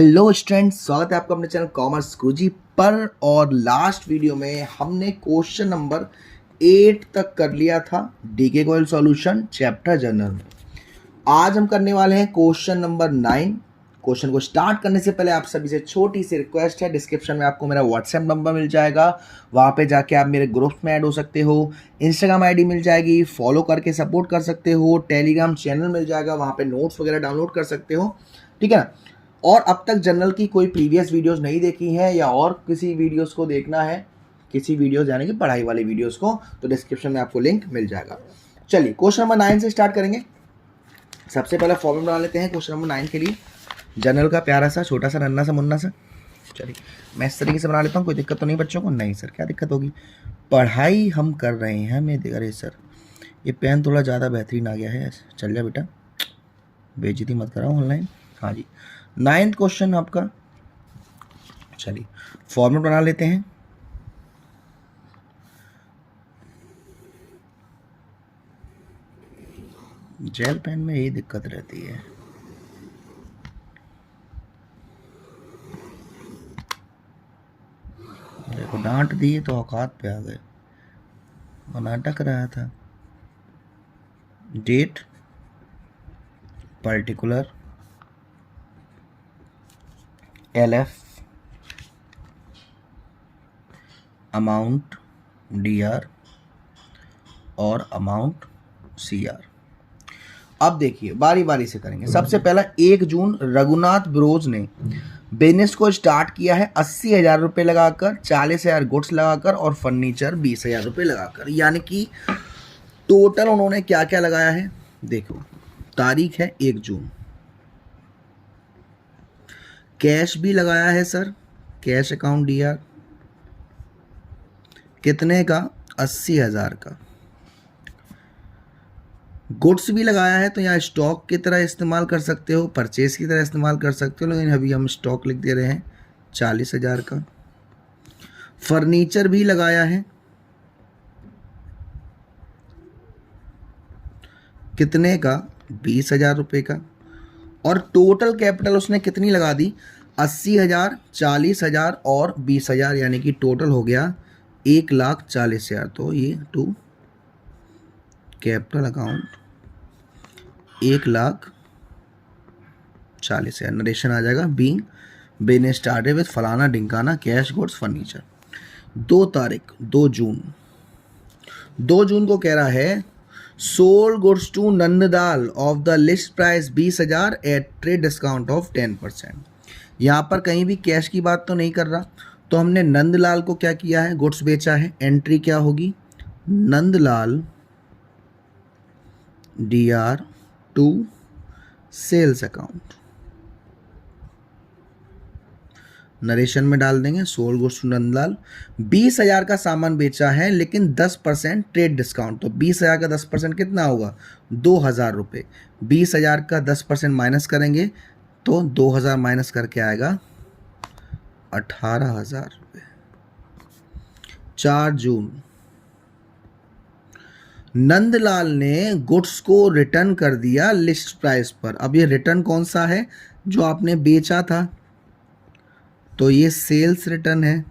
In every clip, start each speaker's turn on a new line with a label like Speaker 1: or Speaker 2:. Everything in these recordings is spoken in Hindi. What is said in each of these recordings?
Speaker 1: हेलो स्टूडेंट्स, स्वागत है आपका अपने चैनल कॉमर्स गुरुजी पर। और लास्ट वीडियो में हमने क्वेश्चन नंबर 8 तक कर लिया था डीके कोयल सॉल्यूशन चैप्टर जनरल में। आज हम करने वाले हैं क्वेश्चन नंबर 9। क्वेश्चन को स्टार्ट करने से पहले आप सभी से छोटी सी रिक्वेस्ट है, डिस्क्रिप्शन में आपको मेरा व्हाट्सएप नंबर मिल जाएगा, वहाँ पे जाके आप मेरे ग्रुप में ऐड हो सकते हो। इंस्टाग्राम आईडी मिल जाएगी, फॉलो करके सपोर्ट कर सकते हो। टेलीग्राम चैनल मिल जाएगा, वहाँ पे नोट्स वगैरह डाउनलोड कर सकते हो, ठीक है ना। और अब तक जनरल की कोई प्रीवियस वीडियोस नहीं देखी है या और किसी वीडियोस को देखना है, किसी वीडियोस यानी कि पढ़ाई वाली वीडियोस को, तो डिस्क्रिप्शन में आपको लिंक मिल जाएगा। चलिए क्वेश्चन नंबर 9 से स्टार्ट करेंगे। सबसे पहले फॉर्मूला बना लेते हैं क्वेश्चन नंबर 9 के लिए, जनरल का प्यारा सा छोटा सा नन्ना सा मुन्ना सा। चलिए मैं इस तरीके से बना लेता हूँ, कोई दिक्कत तो नहीं बच्चों को? नहीं सर, क्या दिक्कत होगी, पढ़ाई हम कर रहे हैं। मैं अरे सर ये पेन थोड़ा ज़्यादा बेहतरीन आ गया है, चल जा बेटा, बेइज्जती मत कराओ ऑनलाइन। हाँ जी, 9th क्वेश्चन आपका। चलिए फॉर्मूला बना लेते हैं। जेल पेन में यही दिक्कत रहती है। देखो डांट दिए तो औकात पे आ गए, वो नाटक रहा था। Date, particular, LF, amount DR और अमाउंट CR। अब देखिए बारी बारी से करेंगे। सबसे पहला 1 जून रघुनाथ ब्रोज ने बिजनेस को स्टार्ट किया है 80,000 रुपये लगाकर, 40,000 गुड्स लगाकर और फर्नीचर 20,000 रुपये लगाकर। यानी कि टोटल उन्होंने क्या क्या लगाया है, देखो तारीख है 1 जून। कैश भी लगाया है सर, कैश अकाउंट DR कितने का, 80,000 का। गुड्स भी लगाया है, तो यहाँ स्टॉक की तरह इस्तेमाल कर सकते हो, परचेज की तरह इस्तेमाल कर सकते हो, लेकिन अभी हम स्टॉक लिख दे रहे हैं 40,000 का। फर्नीचर भी लगाया है, कितने का, 20,000 रुपये का। और टोटल कैपिटल उसने कितनी लगा दी, 80,000, 40,000 और 20,000, यानी कि टोटल हो गया 1,40,000। तो ये टू कैपिटल अकाउंट 1,40,000। नरेशन आ जाएगा, बीइंग बिजनेस स्टार्टेड विद फलाना ढिंकाना कैश गुड्स फर्नीचर। 2 तारीख 2 जून को कह रहा है sold goods to Nandlal of the list price 20,000 at trade discount of 10%। यहाँ पर कहीं भी कैश की बात तो नहीं कर रहा, तो हमने नंदलाल को क्या किया है, गुड्स बेचा है। एंट्री क्या होगी, Nandlal DR to sales account. Narration में डाल देंगे सोल्ड गुड्स टू नंदलाल, 20,000 का सामान बेचा है लेकिन 10% ट्रेड डिस्काउंट। तो 20,000 का 10% कितना होगा, 2,000 रुपये। 20,000 का 10% माइनस करेंगे तो 2,000 माइनस करके आएगा 18,000 रुपये। 4 जून नंदलाल ने गुड्स को रिटर्न कर दिया लिस्ट प्राइस पर। अब ये रिटर्न कौन सा है, जो आपने बेचा था, तो ये सेल्स रिटर्न है,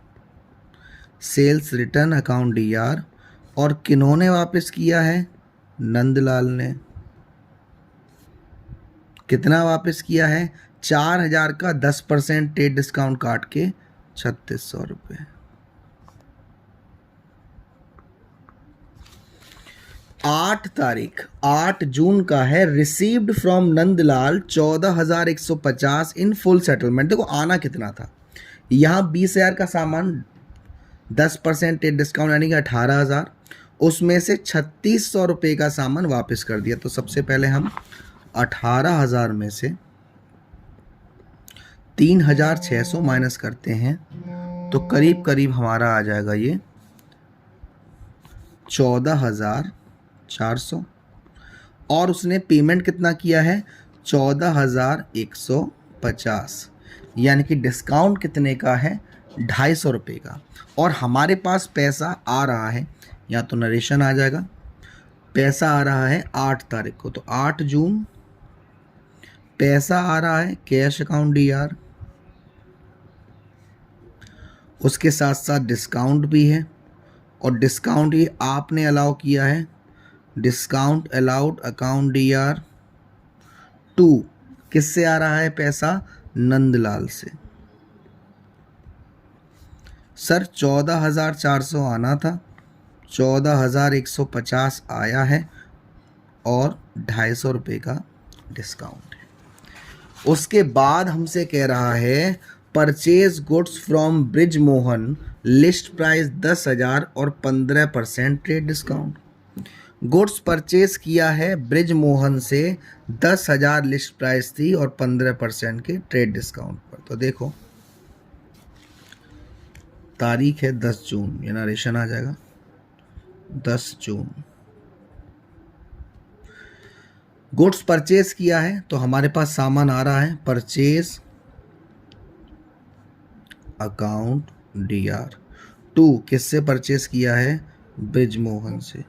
Speaker 1: सेल्स रिटर्न अकाउंट DR। और किन्होंने वापस किया है, नंदलाल ने। कितना वापस किया है, 4,000 का 10% ट्रेड डिस्काउंट काट के 3,600 रुपये। 8 तारीख 8 जून का है, received from Nandlal 14,150 in full settlement. देखो आना कितना था, यहाँ 20,000 का सामान 10% ट्रेड डिस्काउंट यानी कि 18,000, उसमें से 3,600 रुपये का सामान वापस कर दिया। तो सबसे पहले हम 18,000 में से 3,600 माइनस करते हैं, तो करीब करीब हमारा आ जाएगा ये 14,400। और उसने पेमेंट कितना किया है, 14,150, यानी कि डिस्काउंट कितने का है, 250 रुपये का। और हमारे पास पैसा आ रहा है, या तो नरेशन आ जाएगा, पैसा आ रहा है 8 तारीख को। तो 8 जून पैसा आ रहा है कैश अकाउंट DR उसके साथ साथ डिस्काउंट भी है, और डिस्काउंट ये आपने अलाउ किया है, डिस्काउंट अलाउड अकाउंट DR2। किससे आ रहा है पैसा? नंदलाल से। सर 14,400 आना था, 14,150 आया है और 250 रुपये का डिस्काउंट है। उसके बाद हमसे कह रहा है purchase goods from Brij Mohan, list price 10,000 और 15% ट्रेड डिस्काउंट। गुड्स परचेज किया है ब्रिज मोहन से, 10,000 लिस्ट प्राइस थी और 15% के ट्रेड डिस्काउंट पर। तो देखो तारीख है 10 जून, ये नरेशन आ जाएगा 10 जून। गुड्स परचेज किया है तो हमारे पास सामान आ रहा है, परचेज अकाउंट DR2। किससे परचेज किया है? ब्रिज मोहन से।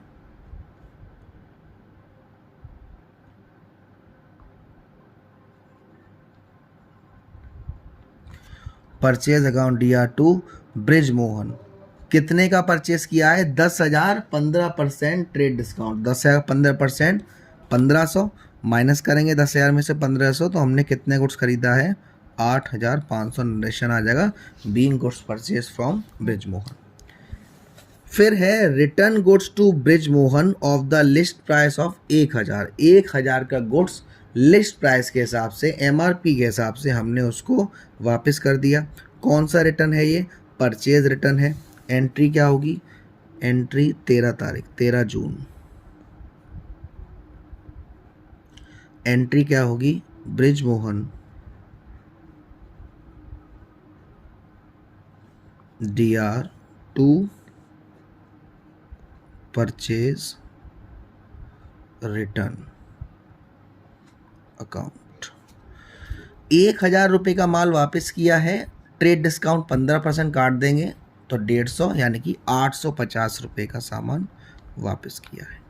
Speaker 1: Purchase account DR2 bridge Mohan. कितने का परचेज किया है? 10,000, 15% ट्रेड डिस्काउंट। 10,000 15%, 1,500 माइनस करेंगे 10,000 में से 1,500, तो हमने कितने गुड्स खरीदा है? 8,500 नरेशन आ जाएगा, being goods purchase from Brij Mohan. फिर है return goods to Brij Mohan of the list price of 1,000। 1,000 का गुड्स लिस्ट प्राइस के हिसाब से, MRP के हिसाब से हमने उसको वापस कर दिया। कौन सा रिटर्न है ये? परचेज रिटर्न है। एंट्री क्या होगी? एंट्री 13 तारीख, 13 जून। एंट्री क्या होगी? Brij Mohan DR2 purchase return account. 1,000 रुपये का माल वापस किया है, ट्रेड डिस्काउंट 15% काट देंगे तो 150, यानी कि 850 रुपये का सामान वापस किया है।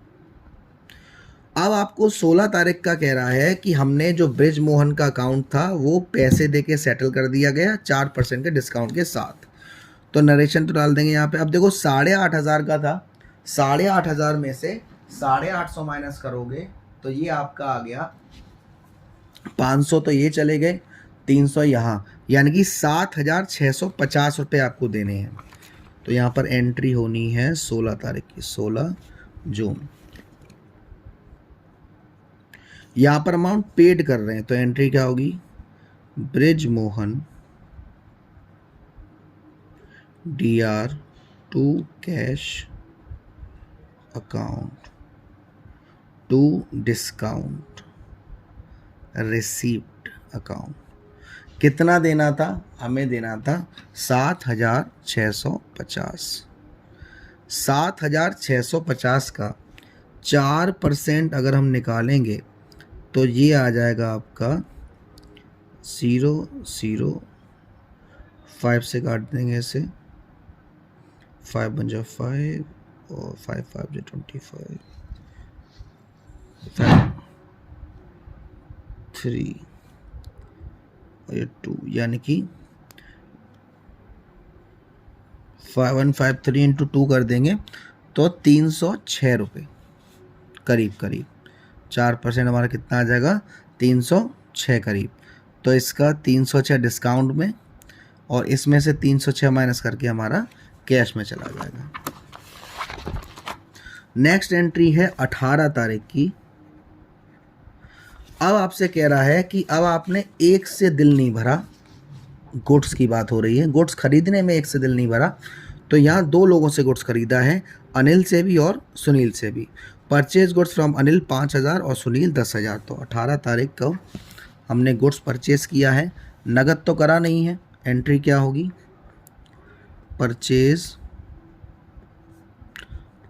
Speaker 1: अब आपको 16 तारीख का कह रहा है कि हमने जो ब्रिज मोहन का अकाउंट था वो पैसे देके सेटल कर दिया गया 4% के डिस्काउंट के साथ। तो नरेशन तो डाल देंगे यहाँ पे। अब देखो 8,500 का था, 8,500 में से 850 माइनस करोगे तो ये आपका आ गया 500, तो ये चले गए 300 यहाँ, यानी कि 7,650 रुपये आपको देने हैं। तो यहाँ पर एंट्री होनी है 16 तारीख की, 16 जून। यहाँ पर अमाउंट पेड कर रहे हैं तो एंट्री क्या होगी? Brij Mohan DR2 cash account to discount receipt account. कितना देना था? हमें देना था 7,650। 7,650 का 4% अगर हम निकालेंगे तो ये आ जाएगा आपका 005 से काट देंगे इसे, 5 बन जाए 5 और 5 5 जो 25, 3 और ये 2, यानी कि 153 इंटू 2 कर देंगे तो 306 रुपये करीब करीब। 4% हमारा कितना आ जाएगा? 306 करीब। तो इसका 306 डिस्काउंट में और इसमें से 306 माइनस करके हमारा कैश में चला जाएगा। नेक्स्ट एंट्री है 18 तारीख की। अब आपसे कह रहा है कि अब आपने एक से दिल नहीं भरा, गुड्स की बात हो रही है, गुड्स खरीदने में एक से दिल नहीं भरा, तो यहाँ 2 लोगों से गुड्स खरीदा है, अनिल से भी और सुनील से भी। परचेज गुड्स फ्रॉम अनिल 5,000 और सुनील 10,000। तो 18 तारीख को हमने गुड्स परचेज किया है, नगद तो करा नहीं है। एंट्री क्या होगी? परचेज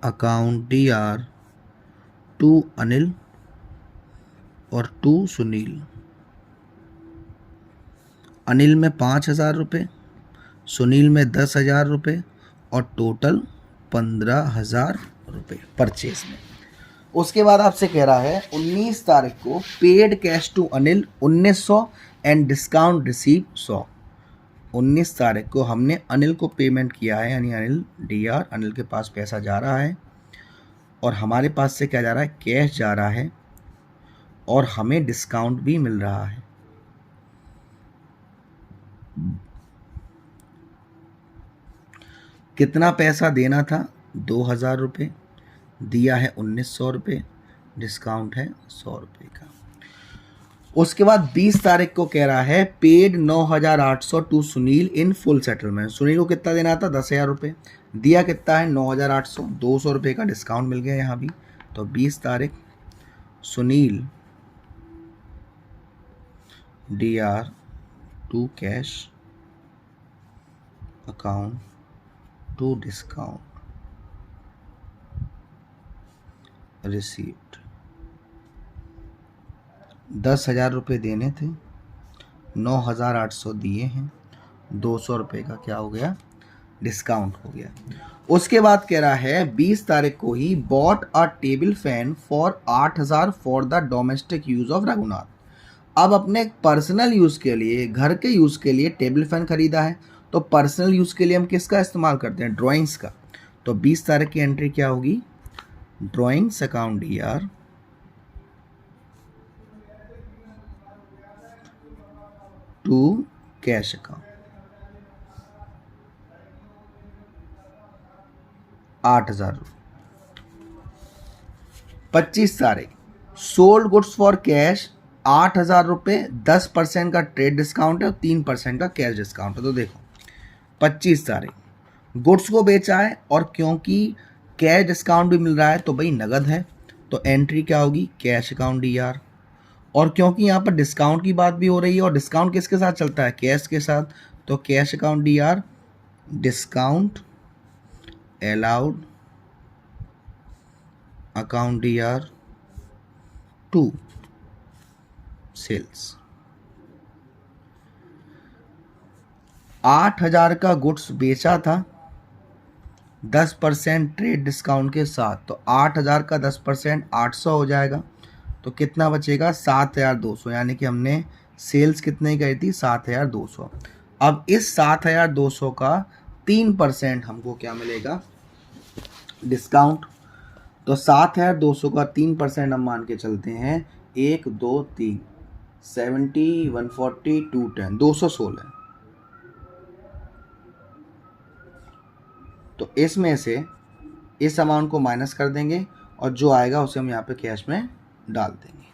Speaker 1: अकाउंट DR2 अनिल और 2 सुनील। अनिल में 5,000 रुपये, सुनील में 10,000 रुपये और टोटल 15,000 रुपये परचेज में। उसके बाद आपसे कह रहा है 19 तारीख को paid cash to Anil 1,900 and discount receive 100। 19 तारीख को हमने अनिल को पेमेंट किया है, यानी अनिल DR, अनिल के पास पैसा जा रहा है और हमारे पास से क्या जा रहा है, कैश जा रहा है और हमें डिस्काउंट भी मिल रहा है। कितना पैसा देना था, 2000 रुपये, दिया है 1900 रुपये, डिस्काउंट है 100 रुपये का। उसके बाद 20 तारीख को कह रहा है paid 9800 to Sunil in full settlement. Sunil को कितना देना था, 10,000 रुपये, दिया कितना है 9800, 200 रुपये का डिस्काउंट मिल गया यहाँ भी। तो 20 तारीख Sunil DR to cash account to discount received. 10,000 रुपये देने थे, 9,800 दिए हैं, 200 रुपये का क्या हो गया, डिस्काउंट हो गया। उसके बाद कह रहा है 20 तारीख को he bought a table fan for 8,000 for the domestic use of Raghunath. अब अपने पर्सनल यूज़ के लिए, घर के यूज़ के लिए टेबल फैन खरीदा है। तो पर्सनल यूज़ के लिए हम किसका इस्तेमाल करते हैं, ड्राइंग्स का। तो 20 तारीख की एंट्री क्या होगी, drawings account DR to cash account 8,000 रुपये। 25 तारीख सोल्ड गुड्स फॉर कैश 8,000 रुपये, 10% का ट्रेड डिस्काउंट है और 3% का कैश डिस्काउंट है। तो देखो 25 तारीख गुड्स को बेचा है और क्योंकि कैश डिस्काउंट भी मिल रहा है तो भाई नगद है, तो एंट्री क्या होगी, कैश अकाउंट DR। और क्योंकि यहाँ पर डिस्काउंट की बात भी हो रही है और डिस्काउंट किसके साथ चलता है, कैश के साथ, तो cash account DR discount allowed account DR to sales. 8,000 का गुड्स बेचा था 10% ट्रेड डिस्काउंट के साथ, तो 8,000 का 10% 800 हो जाएगा। तो कितना बचेगा, 7,200, यानी कि हमने सेल्स कितने करी थी, 7,200। अब इस 7,200 का 3% हमको क्या मिलेगा, डिस्काउंट। तो 7,200 का 3% हम मान के चलते हैं, 1 2 3 70 140 210 216। तो इसमें से इस अमाउंट को माइनस कर देंगे और जो आएगा उसे हम यहाँ पे कैश में डाल देंगे।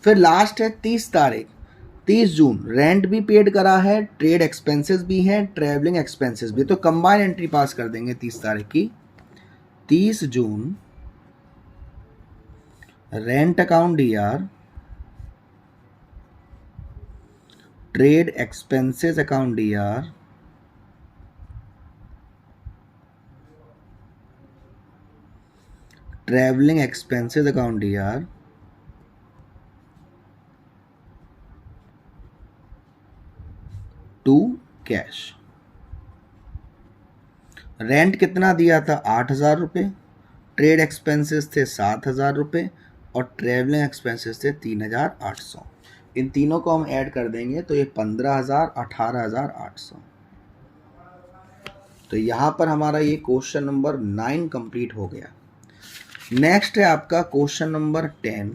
Speaker 1: फिर लास्ट है 30 तारीख, 30 जून रेंट भी पेड करा है, ट्रेड एक्सपेंसेस भी हैं, ट्रैवलिंग एक्सपेंसेस भी। तो कंबाइन एंट्री पास कर देंगे 30 तारीख की। 30 June rent account DR, trade expenses account DR, travelling expenses account DR, to cash. Rent कितना दिया था, 8,000 रुपये, ट्रेड एक्सपेंसेस थे 7,000 रुपये और ट्रैवलिंग एक्सपेंसेस थे 3,800। इन तीनों को हम ऐड कर देंगे तो ये 15,000, 18,800। तो यहाँ पर हमारा ये क्वेश्चन नंबर 9 कंप्लीट हो गया। नेक्स्ट है आपका क्वेश्चन नंबर 10।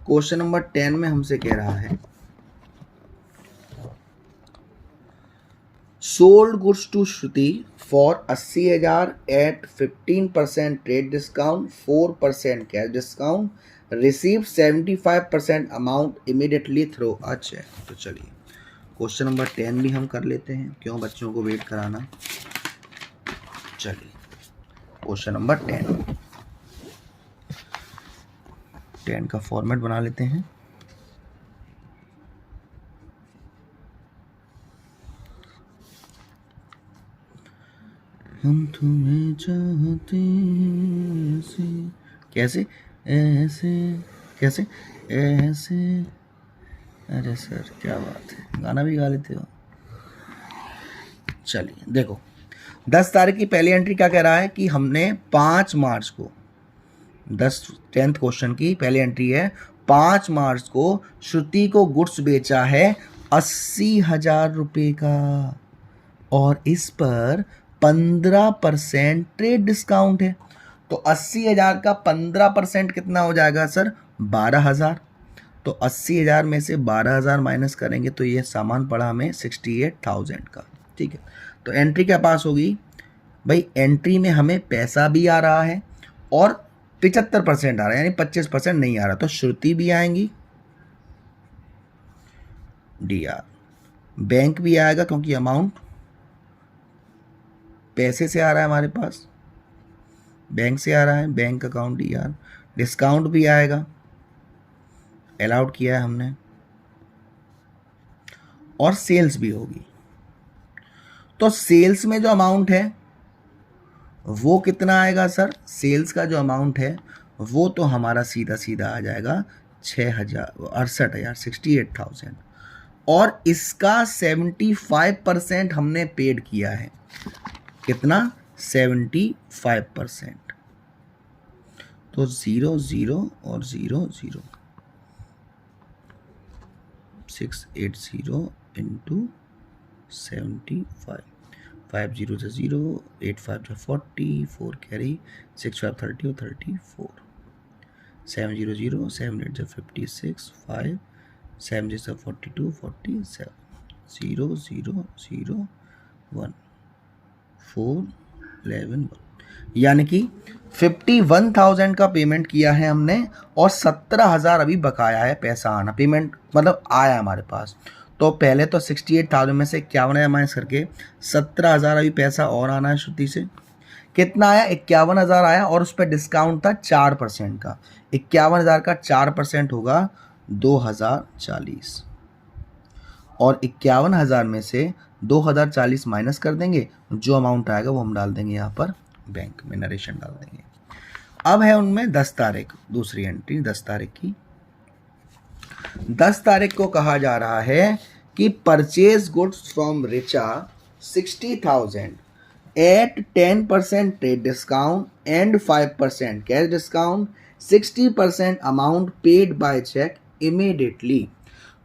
Speaker 1: क्वेश्चन नंबर 10 में हमसे कह रहा है sold goods to Shruti for 80,000 at 15% trade discount, 4% cash discount, receive 75% amount immediately through a cheque. तो चलिए क्वेश्चन नंबर 10 भी हम कर लेते हैं, क्यों बच्चों को वेट कराना। चलिए क्वेश्चन नंबर 10 का फॉर्मेट बना लेते हैं। हम तुम्हें चाहते ऐसे, कैसे ऐसे, कैसे ऐसे। अरे सर क्या बात है, गाना भी गा लेते हो। चलिए देखो 10 तारीख की पहली एंट्री क्या कह रहा है कि हमने 5 मार्च को, 10th क्वेश्चन की पहली एंट्री है, 5 मार्च को श्रुति को गुड्स बेचा है 80,000 रुपये का, और इस पर 15% ट्रेड डिस्काउंट है। तो 80,000 का 15% कितना हो जाएगा सर? 12,000। तो 80,000 में से 12,000 माइनस करेंगे तो ये सामान पड़ा हमें 68,000 का। ठीक है, तो एंट्री क्या पास होगी भाई? एंट्री में हमें पैसा भी आ रहा है और 75% आ रहा है, यानी 25% नहीं आ रहा, तो श्रुति भी आएंगी, DR, बैंक भी आएगा क्योंकि अमाउंट पैसे से आ रहा है हमारे पास, बैंक से आ रहा है, बैंक अकाउंट DR, डिस्काउंट भी आएगा, अलाउड किया है हमने, और सेल्स भी होगी। तो सेल्स में जो अमाउंट है वो कितना आएगा सर? सेल्स का जो अमाउंट है वो तो हमारा सीधा सीधा आ जाएगा 68,000, 68,000, और इसका 75% हमने पेड किया है। कितना? 75%। तो 0 0 और 0 0, 680 इंटू 75, 5 0 से 0, 8 5 40, 4 कैरी, 6 5 30 और 34, 7 0 0, 7 8 56, 5 7 6 42, 47, 0 0 0 1 4 11 1, यानी कि 51,000 का पेमेंट किया है हमने, और 17,000 अभी बकाया है पैसा आना, पेमेंट मतलब आया हमारे पास। तो पहले तो 68,000 में से 51,000 माइनस करके 17,000 अभी पैसा और आना है श्रुति से। कितना आया? 51,000 आया, और उस पर डिस्काउंट था 4% का। 51,000 का 4% होगा 2,040, और 51,000 में से 2,040 माइनस कर देंगे, जो अमाउंट आएगा वो हम डाल देंगे यहाँ पर बैंक में, नरेशन डाल देंगे। अब है उनमें 10 तारीख, दूसरी एंट्री 10 तारीख की। 10 तारीख को कहा जा रहा है कि purchase goods from Richa 60,000 at 10% trade discount and 5% cash discount, 60% amount paid by cheque immediately.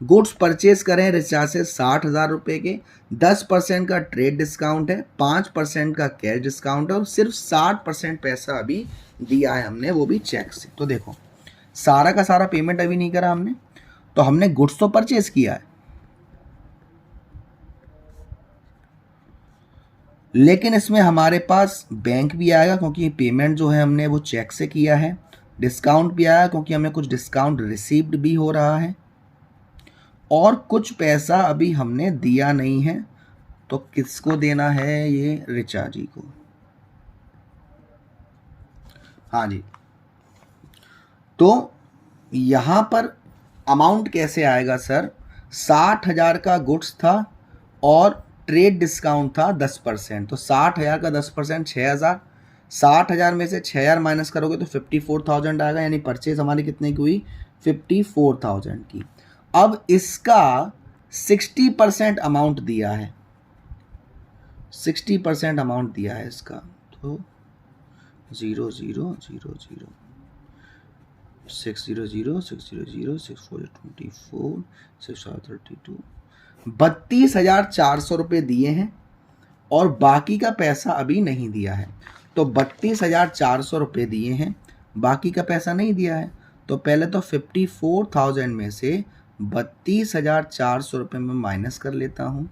Speaker 1: Goods purchase करें रिचा से 60,000 रुपये के, 10% का ट्रेड डिस्काउंट है, 5% का कैश डिस्काउंट है, और सिर्फ 60% पैसा अभी दिया है हमने, वो भी चेक से। तो देखो, सारा का सारा पेमेंट अभी नहीं करा हमने, तो हमने गुड्स तो परचेज किया है, लेकिन इसमें हमारे पास बैंक भी आएगा क्योंकि पेमेंट जो है हमने वो चेक से किया है, डिस्काउंट भी आया क्योंकि हमें कुछ डिस्काउंट रिसीव्ड भी हो रहा है, और कुछ पैसा अभी हमने दिया नहीं है। तो किसको देना है? ये रिचा जी को। हाँ जी, तो यहां पर अमाउंट कैसे आएगा सर? 60,000 का गुड्स था और ट्रेड डिस्काउंट था 10%, तो 60,000 का 10% 6,000, 60,000 में से 6,000 माइनस करोगे तो 54,000 आएगा, यानी परचेज हमारी कितने की हुई? 54,000 की। अब इसका 60% अमाउंट दिया है, 60% अमाउंट दिया है इसका, तो 0 0 0 0, 6 0 0 6 0 0, 6 4 24, 6 5 32, 32,400 रुपये दिए हैं, और बाकी का पैसा अभी नहीं दिया है। तो 32,400 रुपये दिए हैं, बाकी का पैसा नहीं दिया है। तो पहले तो 54,000 में से 32,400 रुपये में माइनस कर लेता हूं,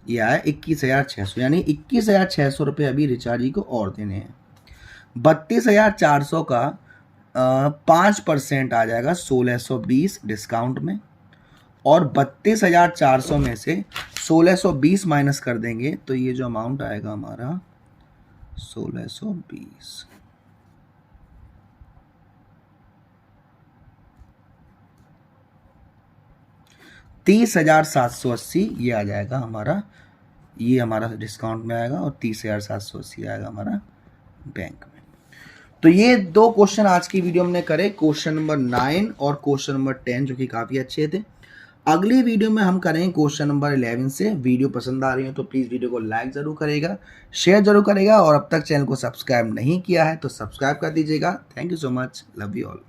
Speaker 1: यह है 21,600, यानी 21,600 रुपये अभी रिचार्ज जी को और देने हैं। 32,400 का 5% आ जाएगा 1,620 डिस्काउंट में, और 32,400 में से 1,620 माइनस कर देंगे तो ये जो अमाउंट आएगा हमारा 1,620। $30,780 ये आ जाएगा हमारा, ये हमारा डिस्काउंट में आएगा, और 30,780 आएगा हमारा बैंक में। तो ये दो क्वेश्चन आज की वीडियो में करे, क्वेश्चन नंबर 9 और क्वेश्चन नंबर 10, जो कि काफ़ी अच्छे थे। अगली वीडियो में हम करेंगे क्वेश्चन नंबर 11 से। वीडियो पसंद आ रही है तो प्लीज़ वीडियो को लाइक ज़रूर करेगा, शेयर जरूर करेगा, और अब तक चैनल को सब्सक्राइब नहीं किया है तो सब्सक्राइब कर दीजिएगा। Thank you so much, love you all.